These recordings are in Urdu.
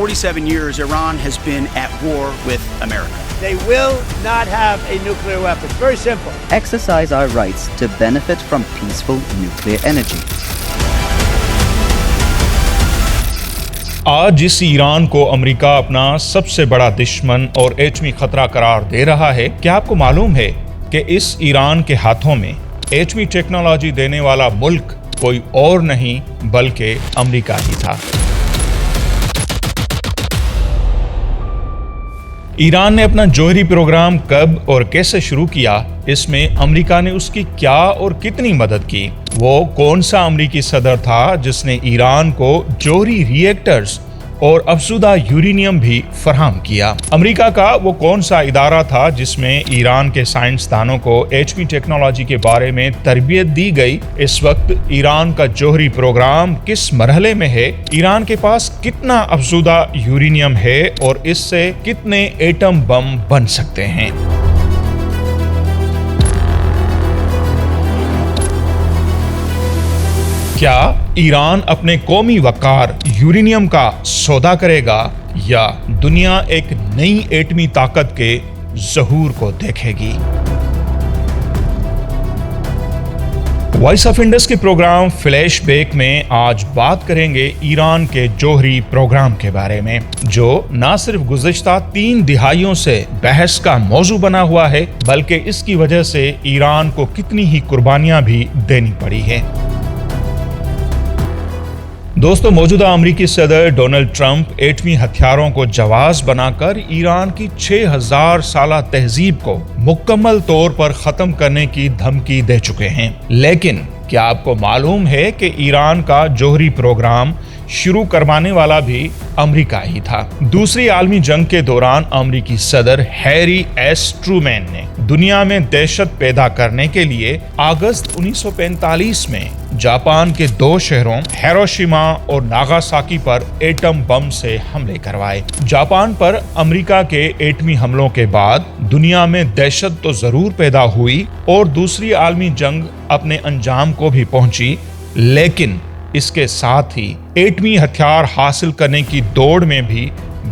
47 years, Iran has been at war with America. They will not have a nuclear weapon. Very simple. Exercise our rights to benefit from peaceful nuclear energy. آج جس ایران کو امریکہ اپنا سب سے بڑا دشمن اور ایٹمی خطرہ قرار دے رہا ہے، کیا آپ کو معلوم ہے کہ اس ایران کے ہاتھوں میں ایٹمی ٹیکنالوجی دینے والا ملک کوئی اور نہیں بلکہ امریکہ ہی تھا۔ ایران نے اپنا جوہری پروگرام کب اور کیسے شروع کیا، اس میں امریکہ نے اس کی کیا اور کتنی مدد کی؟ وہ کون سا امریکی صدر تھا جس نے ایران کو جوہری ری ایکٹرز اور افزودہ یورینیم بھی فراہم کیا؟ امریکہ کا وہ کون سا ادارہ تھا جس میں ایران کے سائنسدانوں کو ایٹمی ٹیکنالوجی کے بارے میں تربیت دی گئی؟ اس وقت ایران کا جوہری پروگرام کس مرحلے میں ہے؟ ایران کے پاس کتنا افزودہ یورینیم ہے اور اس سے کتنے ایٹم بم بن سکتے ہیں؟ کیا ایران اپنے قومی وقار یورینیم کا سودا کرے گا یا دنیا ایک نئی ایٹمی طاقت کے ظہور کو دیکھے گی؟ وائس آف انڈس کے پروگرام فلیش بیک میں آج بات کریں گے ایران کے جوہری پروگرام کے بارے میں، جو نہ صرف گزشتہ 3 دہائیوں سے بحث کا موضوع بنا ہوا ہے بلکہ اس کی وجہ سے ایران کو کتنی ہی قربانیاں بھی دینی پڑی ہیں۔ دوستو، موجودہ امریکی صدر ڈونلڈ ٹرمپ ایٹمی ہتھیاروں کو جواز بنا کر ایران کی 6000 سالہ تہذیب کو مکمل طور پر ختم کرنے کی دھمکی دے چکے ہیں، لیکن کیا آپ کو معلوم ہے کہ ایران کا جوہری پروگرام شروع کروانے والا بھی امریکہ ہی تھا؟ دوسری عالمی جنگ کے دوران امریکی صدر ہیری ایس ٹرومین نے دنیا میں دہشت پیدا کرنے کے لیے اگست 1945 میں جاپان کے 2 شہروں ہیروشیما اور ناگاساکی پر ایٹم بم سے حملے کروائے۔ جاپان پر امریکہ کے ایٹمی حملوں کے بعد دنیا میں دہشت تو ضرور پیدا ہوئی اور دوسری عالمی جنگ اپنے انجام کو بھی پہنچی، لیکن اس کے ساتھ ہی ایٹمی ہتھیار حاصل کرنے کی دوڑ میں بھی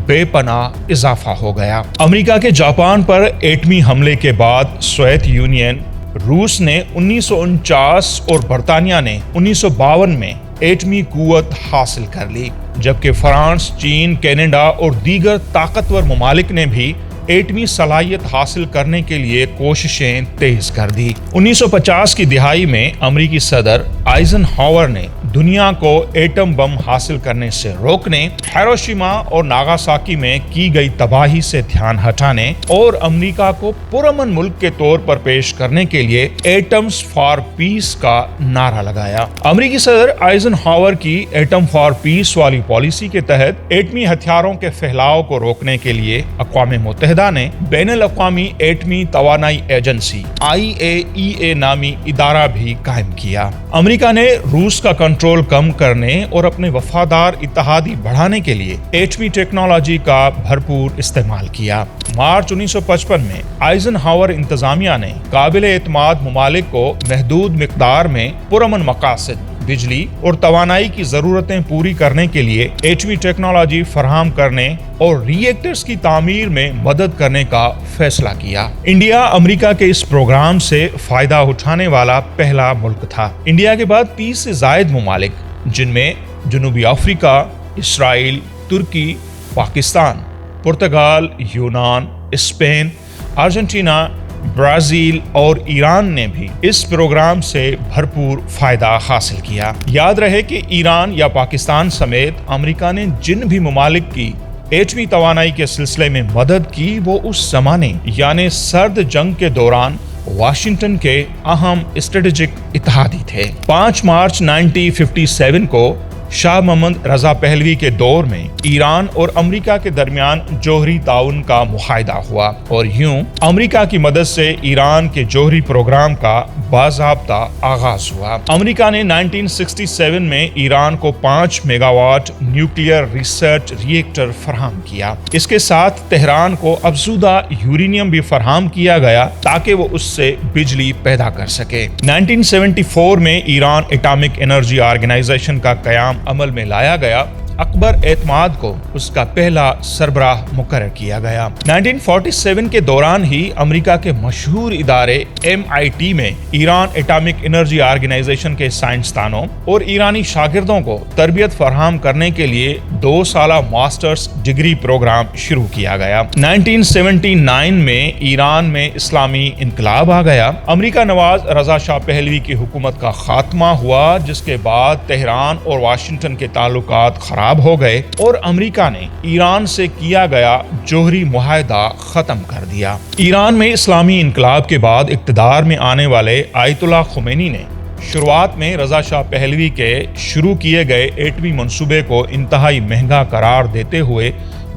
بے پناہ اضافہ ہو گیا۔ امریکہ کے جاپان پر ایٹمی حملے کے بعد سوویت یونین، روس نے 1949 اور برطانیہ نے 1952 میں ایٹمی قوت حاصل کر لی، جبکہ فرانس، چین، کینیڈا اور دیگر طاقتور ممالک نے بھی ایٹمی صلاحیت حاصل کرنے کے لیے کوششیں تیز کر دی۔ 1950 کی دہائی میں امریکی صدر آئزن ہاور نے دنیا کو ایٹم بم حاصل کرنے سے روکنے، ہیروشیما اور ناگاساکی میں کی گئی تباہی سے دھیان ہٹانے اور امریکہ کو پرامن ملک کے طور پر پیش کرنے کے لیے ایٹمز فار پیس کا نعرہ لگایا۔ امریکی صدر آئزن ہاور کی ایٹم فار پیس والی پالیسی کے تحت ایٹمی ہتھیاروں کے پھیلاؤ کو روکنے کے لیے اقوام متحدہ نے بین الاقوامی ایٹمی توانائی ایجنسی IAEA نامی ادارہ بھی قائم کیا۔ امریکہ نے روس کا کنٹرول کم کرنے اور اپنے وفادار اتحادی بڑھانے کے لیے ایٹمی ٹیکنالوجی کا بھرپور استعمال کیا۔ مارچ 1955 میں آئزن ہاور انتظامیہ نے قابل اعتماد ممالک کو محدود مقدار میں پرامن مقاصد، بجلی اور توانائی کی ضرورتیں پوری کرنے کے لیے ایٹمی ٹیکنالوجی فراہم کرنے اور ری ایکٹرز کی تعمیر میں مدد کرنے کا فیصلہ کیا۔ انڈیا امریکہ کے اس پروگرام سے فائدہ اٹھانے والا پہلا ملک تھا۔ انڈیا کے بعد 30 سے زائد ممالک، جن میں جنوبی افریقہ، اسرائیل، ترکی، پاکستان، پرتگال، یونان، اسپین، ارجنٹینا، برازیل اور ایران نے بھی اس پروگرام سے بھرپور فائدہ حاصل کیا۔ یاد رہے کہ ایران یا پاکستان سمیت امریکہ نے جن بھی ممالک کی ایٹمی توانائی کے سلسلے میں مدد کی، وہ اس زمانے یعنی سرد جنگ کے دوران واشنگٹن کے اہم اسٹریٹجک اتحادی تھے۔ 5 مارچ 1957 کو شاہ محمد رضا پہلوی کے دور میں ایران اور امریکہ کے درمیان جوہری تعاون کا معاہدہ ہوا اور یوں امریکہ کی مدد سے ایران کے جوہری پروگرام کا باضابطہ آغاز ہوا۔ امریکہ نے 1967 میں ایران کو 5 megawatt nuclear research reactor فراہم کیا۔ اس کے ساتھ تہران کو افزودہ یورینیم بھی فراہم کیا گیا تاکہ وہ اس سے بجلی پیدا کر سکے۔ 1974 میں ایران ایٹامک انرجی آرگنائزیشن کا قیام عمل میں لایا گیا اکبر اعتماد کو اس کا پہلا سربراہ مقرر کیا گیا۔ 1947 کے دوران ہی امریکہ کے مشہور ادارے MIT میں ایران ایٹامک انرجی آرگنائزیشن کے سائنسدانوں اور ایرانی شاگردوں کو تربیت فراہم کرنے کے لیے 2 سالہ ماسٹرز ڈگری پروگرام شروع کیا گیا۔ 1979 میں ایران میں اسلامی انقلاب آ گیا۔ امریکہ نواز رضا شاہ پہلوی کی حکومت کا خاتمہ ہوا، جس کے بعد تہران اور واشنگٹن کے تعلقات خراب ہو گئے اور امریکہ نے ایران سے کیا گیا جوہری معاہدہ ختم کر دیا۔ ایران میں اسلامی انقلاب کے بعد اقتدار میں آنے والے آیت اللہ خمینی نے شروعات میں رضا شاہ پہلوی کے شروع کیے گئے ایٹمی منصوبے کو انتہائی مہنگا قرار دیتے ہوئے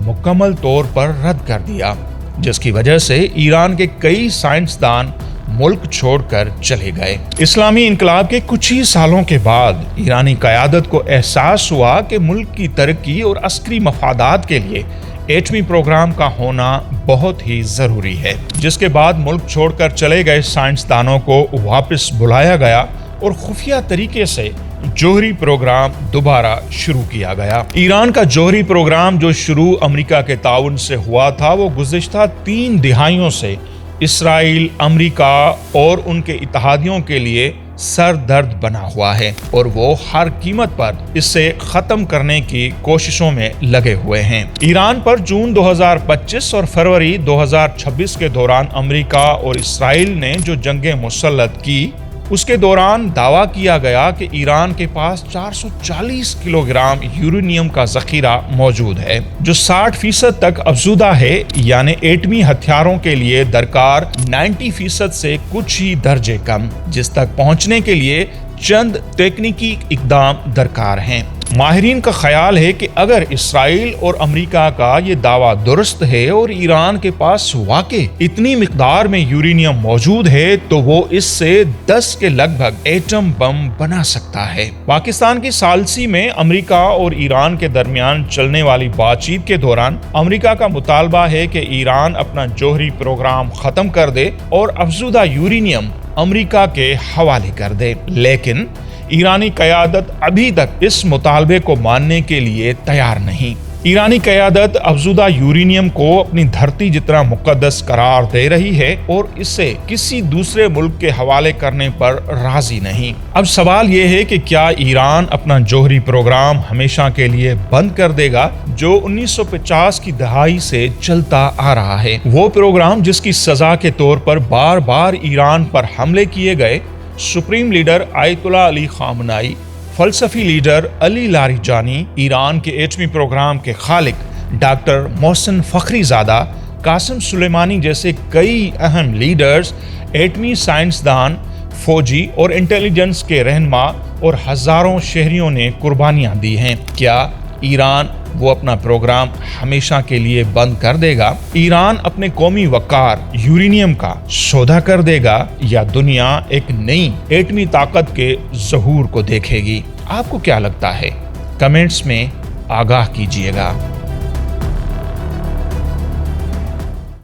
مکمل طور پر رد کر دیا، جس کی وجہ سے ایران کے کئی سائنسدان ملک چھوڑ کر چلے گئے۔ اسلامی انقلاب کے کچھ ہی سالوں کے بعد ایرانی قیادت کو احساس ہوا کہ ملک کی ترقی اور عسکری مفادات کے لیے ایٹمی پروگرام کا ہونا بہت ہی ضروری ہے، جس کے بعد ملک چھوڑ کر چلے گئے سائنسدانوں کو واپس بلایا گیا اور خفیہ طریقے سے جوہری پروگرام دوبارہ شروع کیا گیا۔ ایران کا جوہری پروگرام جو شروع امریکہ کے تعاون سے ہوا تھا، وہ گزشتہ 3 دہائیوں سے اسرائیل، امریکہ اور ان کے اتحادیوں کے لیے سر درد بنا ہوا ہے اور وہ ہر قیمت پر اسے ختم کرنے کی کوششوں میں لگے ہوئے ہیں۔ ایران پر جون 2025 اور فروری 2026 کے دوران امریکہ اور اسرائیل نے جو جنگیں مسلط کی، اس کے دوران دعویٰ کیا گیا کہ ایران کے پاس 440 کلو گرام یورینیم کا ذخیرہ موجود ہے، جو 60% تک افزودہ ہے، یعنی ایٹمی ہتھیاروں کے لیے درکار 90% سے کچھ ہی درجے کم، جس تک پہنچنے کے لیے چند تکنیکی اقدام درکار ہیں۔ ماہرین کا خیال ہے کہ اگر اسرائیل اور امریکہ کا یہ دعویٰ درست ہے اور ایران کے پاس واقع اتنی مقدار میں یورینیم موجود ہے تو وہ اس سے 10 کے لگ بھگ ایٹم بم بنا سکتا ہے۔ پاکستان کی ثالثی میں امریکہ اور ایران کے درمیان چلنے والی بات چیت کے دوران امریکہ کا مطالبہ ہے کہ ایران اپنا جوہری پروگرام ختم کر دے اور افزودہ یورینیم امریکہ کے حوالے کر دے، لیکن ایرانی قیادت ابھی تک اس مطالبے کو ماننے کے لیے تیار نہیں۔ ایرانی قیادت افزودہ یورینیم کو اپنی دھرتی جتنا مقدس قرار دے رہی ہے اور اسے کسی دوسرے ملک کے حوالے کرنے پر راضی نہیں۔ اب سوال یہ ہے کہ کیا ایران اپنا جوہری پروگرام ہمیشہ کے لیے بند کر دے گا، جو 1950 کی دہائی سے چلتا آ رہا ہے، وہ پروگرام جس کی سزا کے طور پر بار بار ایران پر حملے کیے گئے۔ سپریم لیڈر آیت اللہ علی خامنائی، فلسفی لیڈر علی لاریجانی، ایران کے ایٹمی پروگرام کے خالق ڈاکٹر محسن فخری زادہ، قاسم سلیمانی جیسے کئی اہم لیڈرز، ایٹمی سائنسدان، فوجی اور انٹیلیجنس کے رہنما اور ہزاروں شہریوں نے قربانیاں دی ہیں۔ کیا ایران وہ اپنا پروگرام ہمیشہ کے لیے بند کر دے گا؟ ایران اپنے قومی وقار یورینیم کا سودا کر دے گا یا دنیا ایک نئی ایٹمی طاقت کے ظہور کو دیکھے گی؟ آپ کو کیا لگتا ہے؟ کمنٹس میں آگاہ کیجیے گا۔